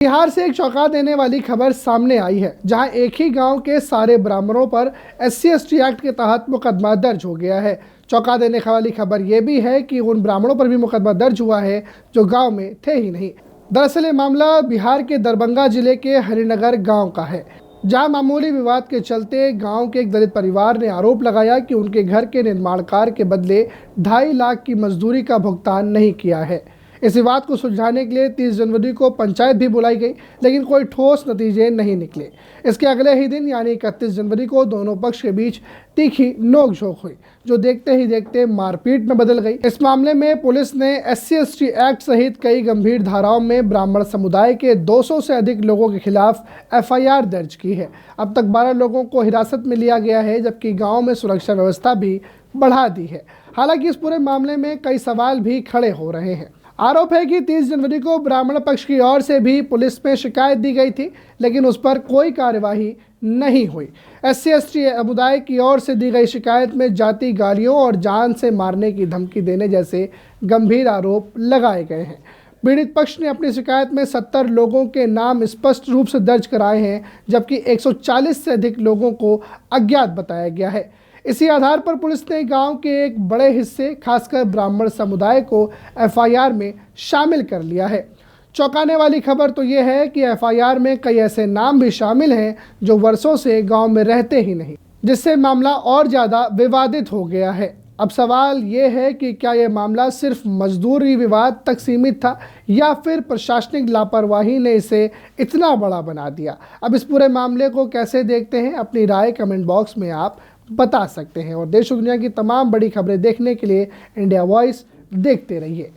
बिहार से एक चौंका देने वाली खबर सामने आई है, जहां एक ही गांव के सारे ब्राह्मणों पर SC/ST एक्ट के तहत मुकदमा दर्ज हो गया है। चौंका देने वाली खबर यह भी है कि उन ब्राह्मणों पर भी मुकदमा दर्ज हुआ है जो गांव में थे ही नहीं। दरअसल ये मामला बिहार के दरभंगा जिले के हरिनगर गाँव का है, जहां मामूली विवाद के चलते गांव के एक दलित परिवार ने आरोप लगाया कि उनके घर के निर्माण कार्य के बदले 2.5 लाख की मजदूरी का भुगतान नहीं किया है। इस विवाद को सुलझाने के लिए 30 जनवरी को पंचायत भी बुलाई गई, लेकिन कोई ठोस नतीजे नहीं निकले। इसके अगले ही दिन यानी 31 जनवरी को दोनों पक्ष के बीच तीखी नोकझोंक हुई, जो देखते ही देखते मारपीट में बदल गई। इस मामले में पुलिस ने SC/ST एक्ट सहित कई गंभीर धाराओं में ब्राह्मण समुदाय के 200 से अधिक लोगों के खिलाफ FIR दर्ज की है। अब तक 12 लोगों को हिरासत में लिया गया है, जबकि गाँव में सुरक्षा व्यवस्था भी बढ़ा दी है। हालांकि इस पूरे मामले में कई सवाल भी खड़े हो रहे हैं। आरोप है कि 30 जनवरी को ब्राह्मण पक्ष की ओर से भी पुलिस में शिकायत दी गई थी, लेकिन उस पर कोई कार्यवाही नहीं हुई। SC/ST समुदाय की ओर से दी गई शिकायत में जाति गालियों और जान से मारने की धमकी देने जैसे गंभीर आरोप लगाए गए हैं। पीड़ित पक्ष ने अपनी शिकायत में 70 लोगों के नाम स्पष्ट रूप से दर्ज कराए हैं, जबकि 140 से अधिक लोगों को अज्ञात बताया गया है। इसी आधार पर पुलिस ने गांव के एक बड़े हिस्से, खासकर ब्राह्मण समुदाय को FIR में शामिल कर लिया है। चौंकाने वाली खबर तो ये है कि FIR में कई ऐसे नाम भी शामिल हैं जो वर्षों से गांव में रहते ही नहीं, जिससे मामला और ज़्यादा विवादित हो गया है। अब सवाल ये है कि क्या ये मामला सिर्फ मजदूरी विवाद तक सीमित था या फिर प्रशासनिक लापरवाही ने इसे इतना बड़ा बना दिया। अब इस पूरे मामले को कैसे देखते हैं, अपनी राय कमेंट बॉक्स में आप बता सकते हैं। और देश और दुनिया की तमाम बड़ी खबरें देखने के लिए इंडिया वॉइस देखते रहिए।